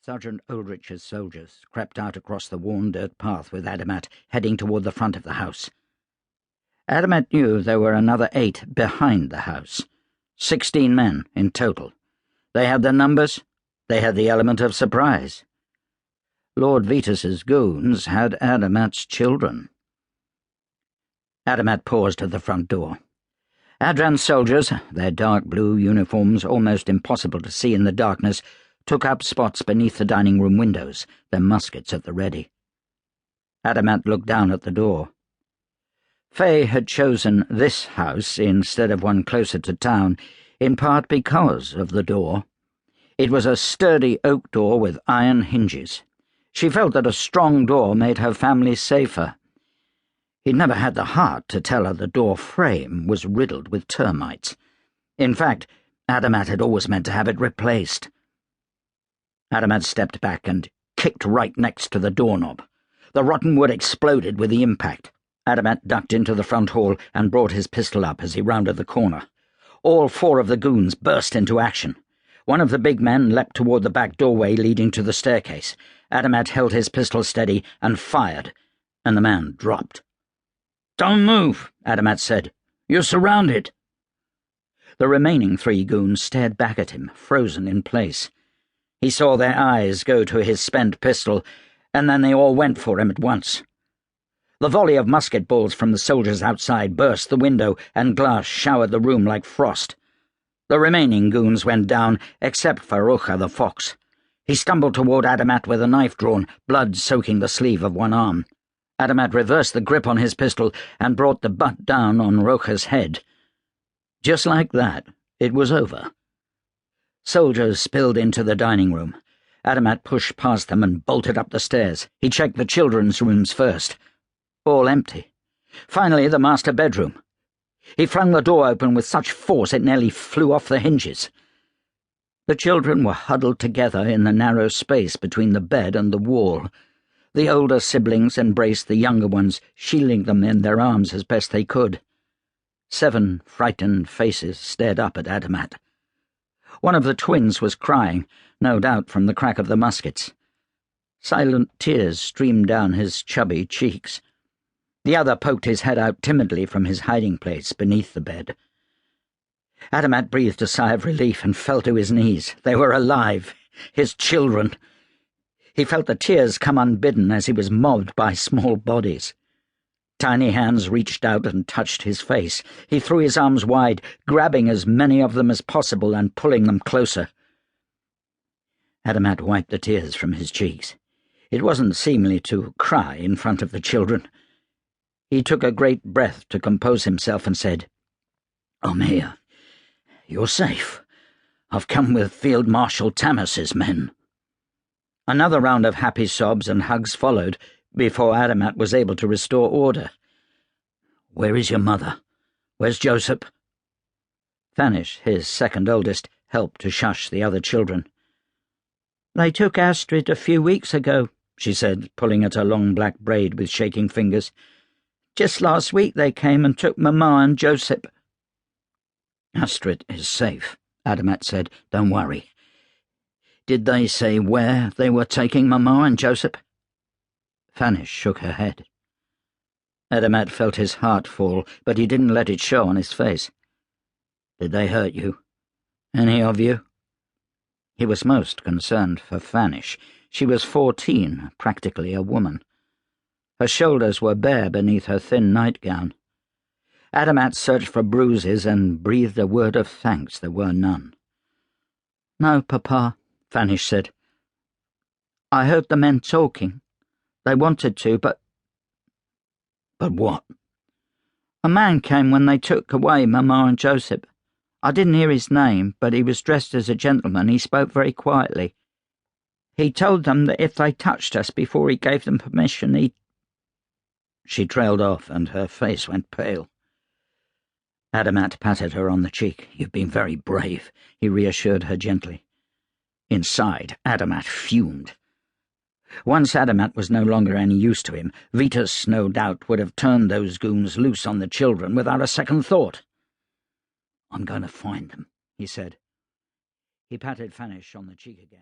Sergeant Ulrich's soldiers crept out across the worn dirt path with Adamat heading toward the front of the house. Adamat knew there were another 8 behind the house. 16 men in total. They had their numbers. They had the element of surprise. Lord Vetus's goons had Adamat's children. Adamat paused at the front door. Adran's soldiers, their dark blue uniforms almost impossible to see in the darkness, took up spots beneath the dining room windows, their muskets at the ready. Adamat looked down at the door. Faye had chosen this house instead of one closer to town, in part because of the door. It was a sturdy oak door with iron hinges. She felt that a strong door made her family safer. He'd never had the heart to tell her the door frame was riddled with termites. In fact, Adamat had always meant to have it replaced. Adamat stepped back and kicked right next to the doorknob. The rotten wood exploded with the impact. Adamat ducked into the front hall and brought his pistol up as he rounded the corner. All 4 of the goons burst into action. One of the big men leapt toward the back doorway leading to the staircase. Adamat held his pistol steady and fired, and the man dropped. "Don't move," Adamat said. "You're surrounded." The remaining 3 goons stared back at him, frozen in place. He saw their eyes go to his spent pistol, and then they all went for him at once. The volley of musket balls from the soldiers outside burst the window, and glass showered the room like frost. The remaining goons went down, except for Rocha the fox. He stumbled toward Adamat with a knife drawn, blood soaking the sleeve of one arm. Adamat reversed the grip on his pistol and brought the butt down on Rocha's head. Just like that, it was over. Soldiers spilled into the dining room. Adamat pushed past them and bolted up the stairs. He checked the children's rooms first. All empty. Finally, the master bedroom. He flung the door open with such force it nearly flew off the hinges. The children were huddled together in the narrow space between the bed and the wall. The older siblings embraced the younger ones, shielding them in their arms as best they could. 7 frightened faces stared up at Adamat. One of the twins was crying, no doubt from the crack of the muskets. Silent tears streamed down his chubby cheeks. The other poked his head out timidly from his hiding place beneath the bed. Adamat breathed a sigh of relief and fell to his knees. They were alive, his children. He felt the tears come unbidden as he was mobbed by small bodies. Tiny hands reached out and touched his face. He threw his arms wide, grabbing as many of them as possible and pulling them closer. Adamat wiped the tears from his cheeks. It wasn't seemly to cry in front of the children. He took a great breath to compose himself and said, "Omeya, you're safe. I've come with Field Marshal Tamas's men." Another round of happy sobs and hugs followed before Adamat was able to restore order. "Where is your mother? Where's Joseph?" Fanish, his second oldest, helped to shush the other children. "They took Astrid a few weeks ago," she said, pulling at her long black braid with shaking fingers. "Just last week they came and took Mama and Joseph." "Astrid is safe," Adamat said. "Don't worry. Did they say where they were taking Mama and Joseph?" Fanish shook her head. Adamat felt his heart fall, but he didn't let it show on his face. "Did they hurt you? Any of you?" He was most concerned for Fanish. She was 14, practically a woman. Her shoulders were bare beneath her thin nightgown. Adamat searched for bruises and breathed a word of thanks there were none. "No, Papa," Fanish said. "I heard the men talking. They wanted to, but—" "But what?" "A man came when they took away Mama and Joseph. I didn't hear his name, but he was dressed as a gentleman. He spoke very quietly. He told them that if they touched us before he gave them permission, he'd—" She trailed off, and her face went pale. Adamat patted her on the cheek. "You've been very brave," he reassured her gently. Inside, Adamat fumed. Once Adamat was no longer any use to him, Vetus, no doubt, would have turned those goons loose on the children without a second thought. "I'm going to find them," he said. He patted Fanish on the cheek again.